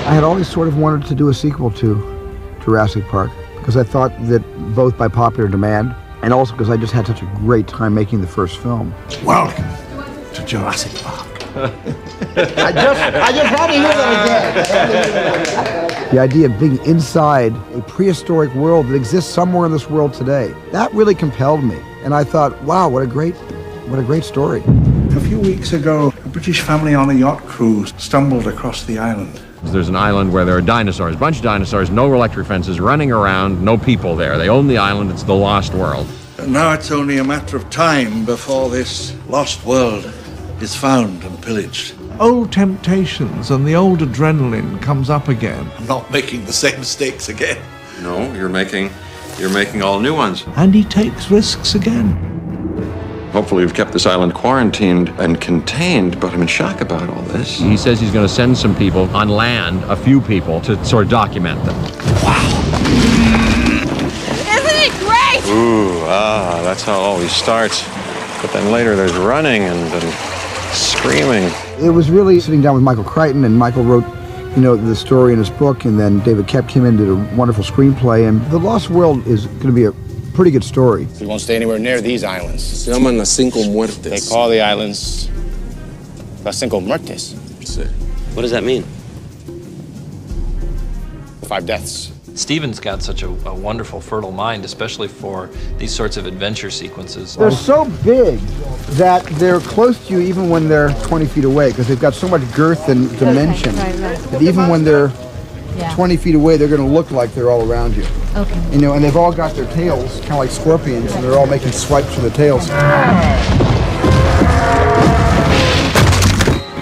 I had always sort of wanted to do a sequel to Jurassic Park because I thought that both by popular demand and also because I just had such a great time making the first film. Welcome to Jurassic Park. I just had to hear that again. The idea of being inside a prehistoric world that exists somewhere in this world today, that really compelled me. And I thought, wow, what a great story. A few weeks ago, a British family on a yacht cruise stumbled across the island. There's an island where there are dinosaurs, a bunch of dinosaurs, no electric fences, running around, no people there. They own the island, it's the lost world. And now it's only a matter of time before this lost world is found and pillaged. Old temptations and the old adrenaline comes up again. I'm not making the same mistakes again. No, you're making all new ones. And he takes risks again. Hopefully we've kept this island quarantined and contained, but I'm in shock about all this. He says he's going to send some people on land, a few people, to sort of document them. Wow. Isn't it great? Ooh, that's how it always starts. But then later there's running and screaming. It was really sitting down with Michael Crichton, and Michael wrote, the story in his book, and then David Koepp came in and did a wonderful screenplay, and The Lost World is going to be a pretty good story. We won't stay anywhere near these islands. Se llaman las cinco muertes. They call the islands las cinco muertes. Sí. What does that mean? 5 deaths. Steven's got such a wonderful, fertile mind, especially for these sorts of adventure sequences. They're so big that they're close to you even when they're 20 feet away, because they've got so much girth and dimension that even when they're 20 feet away, they're going to look like they're all around you. Okay. And they've all got their tails, kind of like scorpions, and they're all making swipes with their tails.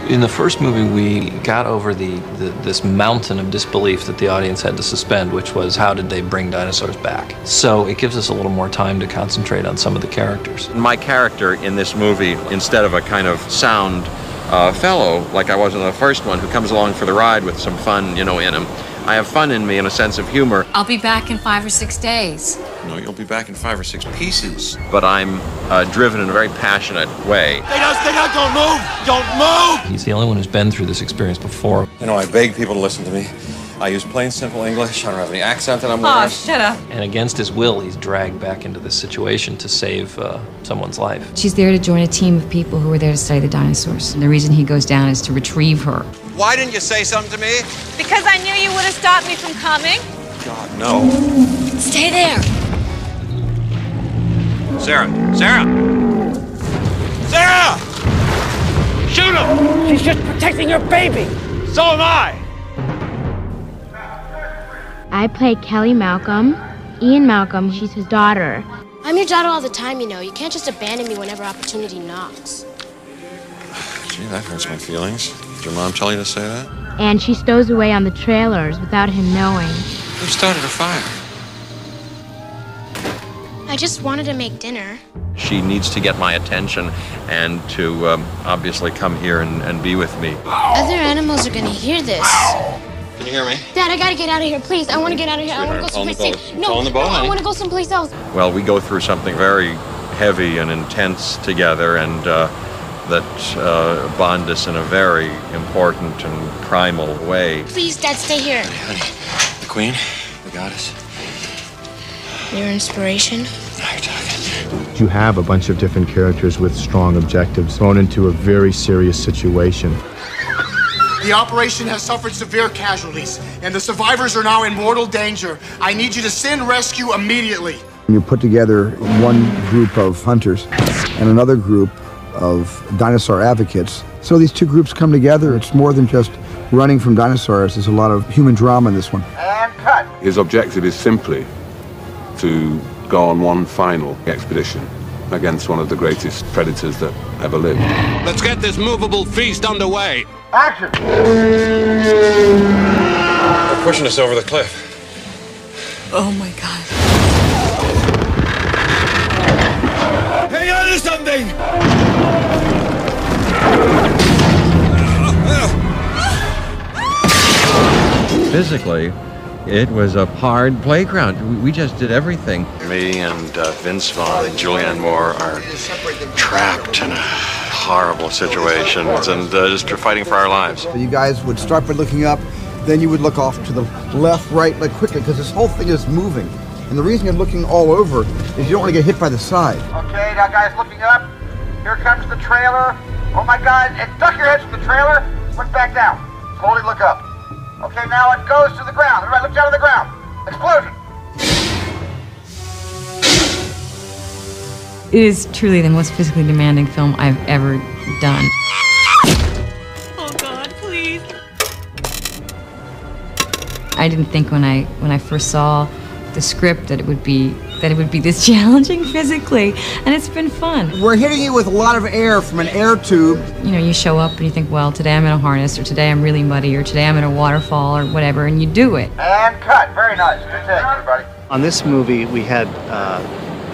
In the first movie, we got over this mountain of disbelief that the audience had to suspend, which was how did they bring dinosaurs back? So it gives us a little more time to concentrate on some of the characters. My character in this movie, instead of a kind of sound fellow, like I was in the first one, who comes along for the ride with some fun, in him, I have fun in me and a sense of humor. I'll be back in 5 or 6 days. No, you'll be back in 5 or 6 pieces. But I'm driven in a very passionate way. Stay down, don't move! Don't move! He's the only one who's been through this experience before. I beg people to listen to me. I use plain, simple English. I don't have any accent that I'm Oh, shut up. And against his will, he's dragged back into this situation to save someone's life. She's there to join a team of people who are there to study the dinosaurs. And the reason he goes down is to retrieve her. Why didn't you say something to me? Because I knew you would have stopped me from coming. God, no. Stay there. Sarah! Shoot him! She's just protecting your baby. So am I! I play Kelly Malcolm. Ian Malcolm, she's his daughter. I'm your daughter all the time, You can't just abandon me whenever opportunity knocks. Gee, that hurts my feelings. Did your mom tell you to say that? And she stows away on the trailers without him knowing. Who started a fire? I just wanted to make dinner. She needs to get my attention and to obviously come here and be with me. Other animals are gonna hear this. Can you hear me? Dad, I gotta get out of here, please. I wanna get out of here. I wanna go someplace safe. No, I wanna go someplace else. Well, we go through something very heavy and intense together, and that bond us in a very important and primal way. Please, Dad, stay here. Honey, the Queen, the goddess. Your inspiration? Now you're talking. You have a bunch of different characters with strong objectives thrown into a very serious situation. The operation has suffered severe casualties, and the survivors are now in mortal danger. I need you to send rescue immediately. You put together one group of hunters and another group of dinosaur advocates. So these two groups come together. It's more than just running from dinosaurs. There's a lot of human drama in this one. And cut. His objective is simply to go on one final expedition against one of the greatest predators that ever lived. Let's get this movable feast underway. Action! They're pushing us over the cliff. Oh, my God. Hang on to something! Physically, it was a hard playground. We just did everything. Me and Vince Vaughn and Julianne Moore are trapped in a horrible situations and just fighting for our lives. You guys would start by looking up, then you would look off to the left, right, like quickly, because this whole thing is moving. And the reason you're looking all over is you don't want to get hit by the side. Okay, now guys, looking up. Here comes the trailer. Oh my God, and duck your heads from the trailer. Look back down. Slowly look up. Okay, now it goes to the ground. Everybody look down to the ground. Explosion. It is truly the most physically demanding film I've ever done. Oh God, please. I didn't think when I first saw the script that it would be this challenging physically, and it's been fun. We're hitting you with a lot of air from an air tube. You know, you show up and you think, well, today I'm in a harness, or today I'm really muddy, or today I'm in a waterfall, or whatever, and you do it. And cut. Very nice. Good take, everybody. On this movie, we had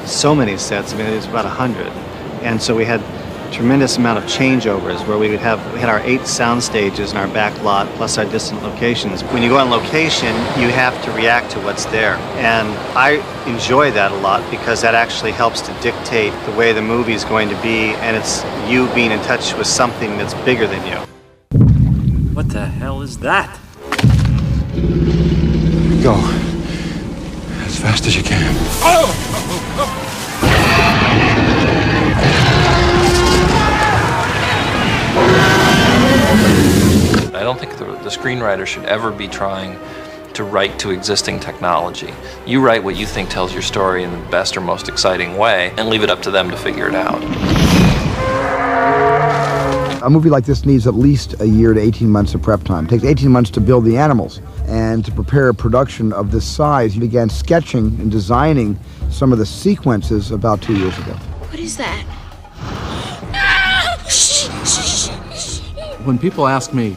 so many sets. I mean, it was about 100, and so we had tremendous amount of changeovers where we had our 8 sound stages in our back lot plus our distant locations. When you go on location, you have to react to what's there, and I enjoy that a lot because that actually helps to dictate the way the movie is going to be, and it's you being in touch with something that's bigger than you. What the hell is that? Go as fast as you can. I don't think the screenwriter should ever be trying to write to existing technology. You write what you think tells your story in the best or most exciting way, and leave it up to them to figure it out. A movie like this needs at least a year to 18 months of prep time. It takes 18 months to build the animals. And to prepare a production of this size, you began sketching and designing some of the sequences about 2 years ago. What is that? When people ask me,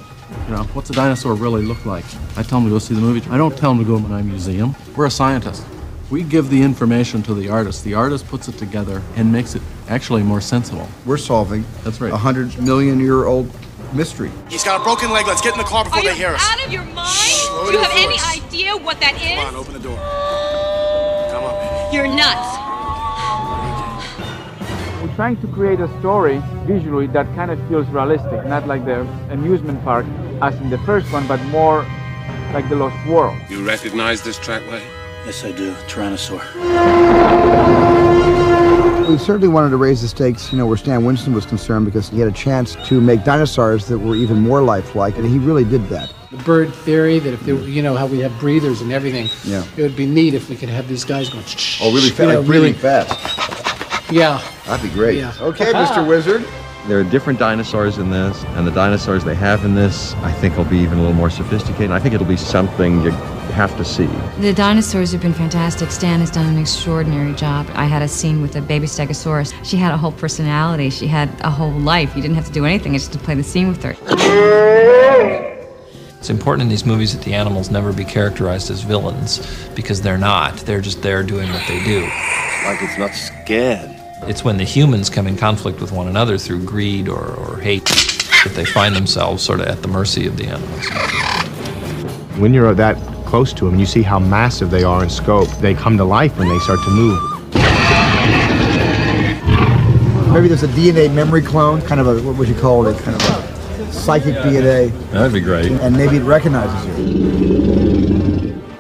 you know, what's a dinosaur really look like? I tell them to go see the movie. I don't tell them to go to my museum. We're a scientist. We give the information to the artist. The artist puts it together and makes it actually more sensible. We're solving That's right. a 100-million-year-old mystery. He's got a broken leg. Let's get in the car before they hear us. Are you out of your mind? Do you have any idea what that is? Come on, open the door. Come on, baby. You're nuts. We're trying to create a story visually that kind of feels realistic, not like the amusement park as in the first one, but more like the Lost World. You recognize this trackway? Yes, I do. Tyrannosaur. We certainly wanted to raise the stakes, you know, where Stan Winston was concerned, because he had a chance to make dinosaurs that were even more lifelike, and he really did that. The bird theory that if they, you know, how we have breathers and everything, yeah, it would be neat if we could have these guys going. Oh, really fast? You know, like breathing fast? Yeah. That'd be great. Yeah. Okay, Mr. Wizard. There are different dinosaurs in this, and the dinosaurs they have in this, I think, will be even a little more sophisticated. I think it'll be something you have to see. The dinosaurs have been fantastic. Stan has done an extraordinary job. I had a scene with a baby stegosaurus. She had a whole personality. She had a whole life. You didn't have to do anything, just to play the scene with her. It's important in these movies that the animals never be characterized as villains, because they're not. They're just there doing what they do. Like it's not scared. It's when the humans come in conflict with one another through greed or hate that they find themselves sort of at the mercy of the animals. When you're that close to them, you see how massive they are in scope. They come to life when they start to move. Maybe there's a DNA memory clone, kind of a, what would you call it, kind of a psychic DNA. That'd be great. And maybe it recognizes you.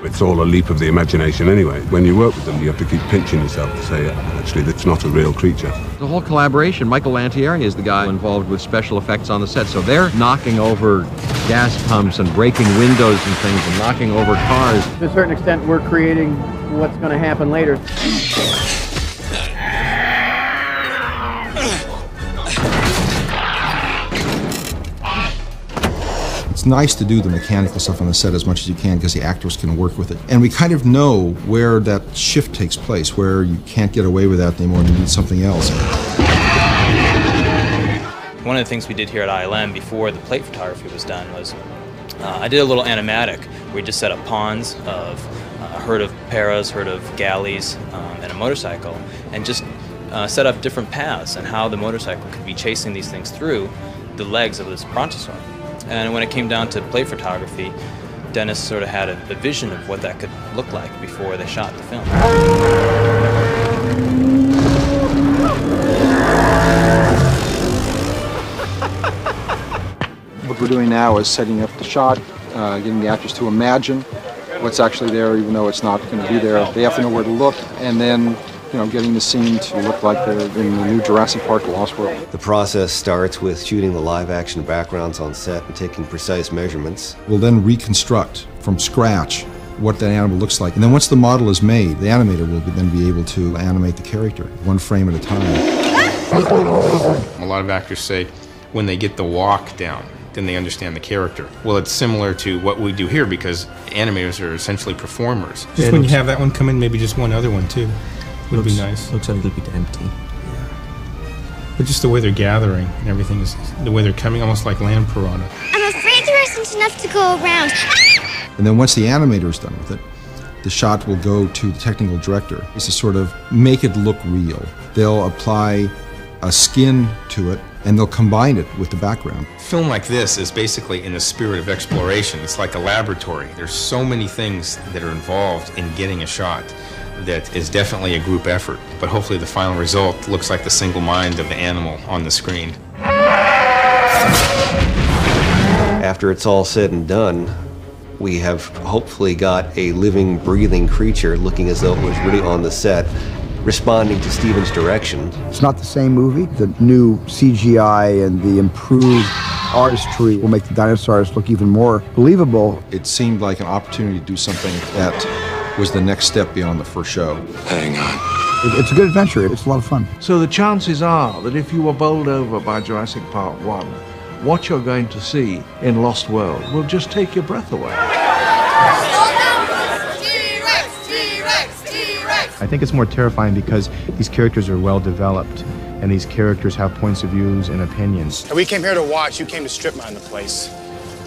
It's all a leap of the imagination anyway. When you work with them, you have to keep pinching yourself to say, actually, that's not a real creature. The whole collaboration, Michael Lantieri is the guy involved with special effects on the set, so they're knocking over gas pumps and breaking windows and things and knocking over cars. To a certain extent, we're creating what's going to happen later. It's nice to do the mechanical stuff on the set as much as you can because the actors can work with it. And we kind of know where that shift takes place, where you can't get away with that anymore and you need something else. One of the things we did here at ILM before the plate photography was done was I did a little animatic where we just set up ponds of a herd of paras, herd of galleys, and a motorcycle, and just set up different paths and how the motorcycle could be chasing these things through the legs of this brontosaur. And when it came down to plate photography, Dennis sort of had a vision of what that could look like before they shot the film. What we're doing now is setting up the shot getting the actors to imagine what's actually there, even though it's not going to be there. They have to know where to look, and then, getting the scene to look like they're in the new Jurassic Park: The Lost World. The process starts with shooting the live-action backgrounds on set and taking precise measurements. We'll then reconstruct from scratch what that animal looks like. And then once the model is made, the animator will then be able to animate the character, one frame at a time. A lot of actors say when they get the walk down, then they understand the character. Well, it's similar to what we do here because animators are essentially performers. Just when you have that one come in, maybe just one other one too. Would be nice. Looks a little bit empty. But just the way they're gathering and everything is the way they're coming, almost like land piranha. I'm afraid there isn't enough to go around. And then once the animator is done with it, the shot will go to the technical director. It's to sort of make it look real. They'll apply a skin to it, and they'll combine it with the background. Film like this is basically in the spirit of exploration. It's like a laboratory. There's so many things that are involved in getting a shot that is definitely a group effort, but hopefully the final result looks like the single mind of the animal on the screen. After it's all said and done, we have hopefully got a living, breathing creature looking as though it was really on the set, responding to Steven's direction. It's not the same movie. The new CGI and the improved artistry will make the dinosaurs look even more believable. It seemed like an opportunity to do something that was the next step beyond the first show. Hang on. It's a good adventure. It's a lot of fun. So the chances are that if you were bowled over by Jurassic Park 1, what you're going to see in Lost World will just take your breath away. I think it's more terrifying because these characters are well developed, and these characters have points of views and opinions. We came here to watch. You came to strip mine the place.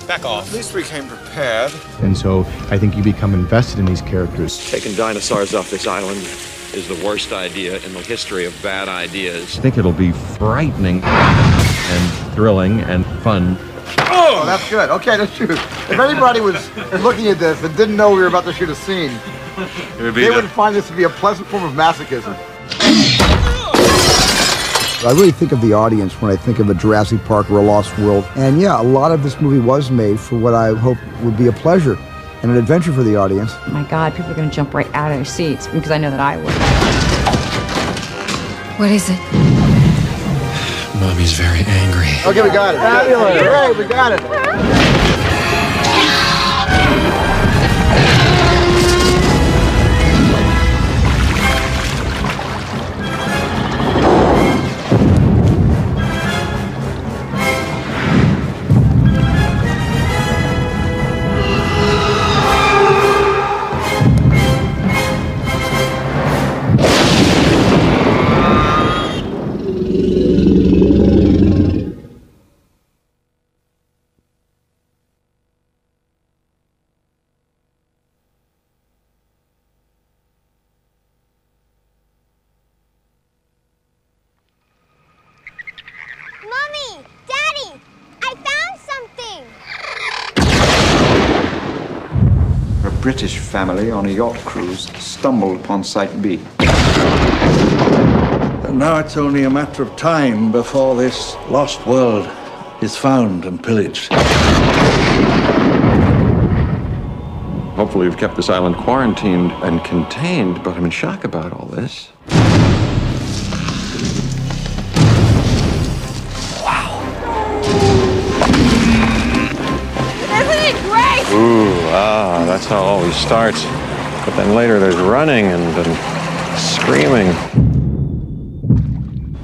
Back off. At least we came prepared. And so I think you become invested in these characters. Taking dinosaurs off this island is the worst idea in the history of bad ideas. I think it'll be frightening and thrilling and fun. Oh, that's good. Okay, let's shoot. If anybody was looking at this and didn't know we were about to shoot a scene, they would find this to be a pleasant form of masochism. I really think of the audience when I think of a Jurassic Park or a Lost World. And yeah, a lot of this movie was made for what I hope would be a pleasure and an adventure for the audience. Oh my God, people are going to jump right out of their seats because I know that I would. What is it? Mommy's very angry. Okay, we got it. Fabulous. Great, we got it. Mommy! Daddy! I found something! A British family on a yacht cruise stumbled upon Site B. And now it's only a matter of time before this lost world is found and pillaged. Hopefully we've kept this island quarantined and contained, but I'm in shock about all this. Ooh, that's how it always starts. But then later there's running and screaming.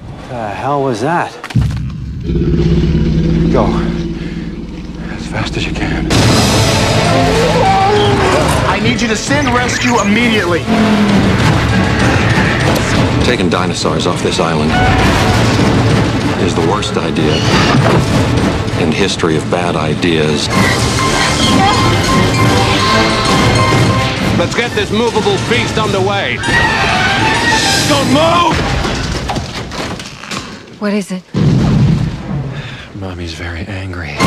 What the hell was that? Go. As fast as you can. I need you to send rescue immediately. Taking dinosaurs off this island is the worst idea in the history of bad ideas. Let's get this movable beast underway. Don't move! What is it? Mommy's very angry.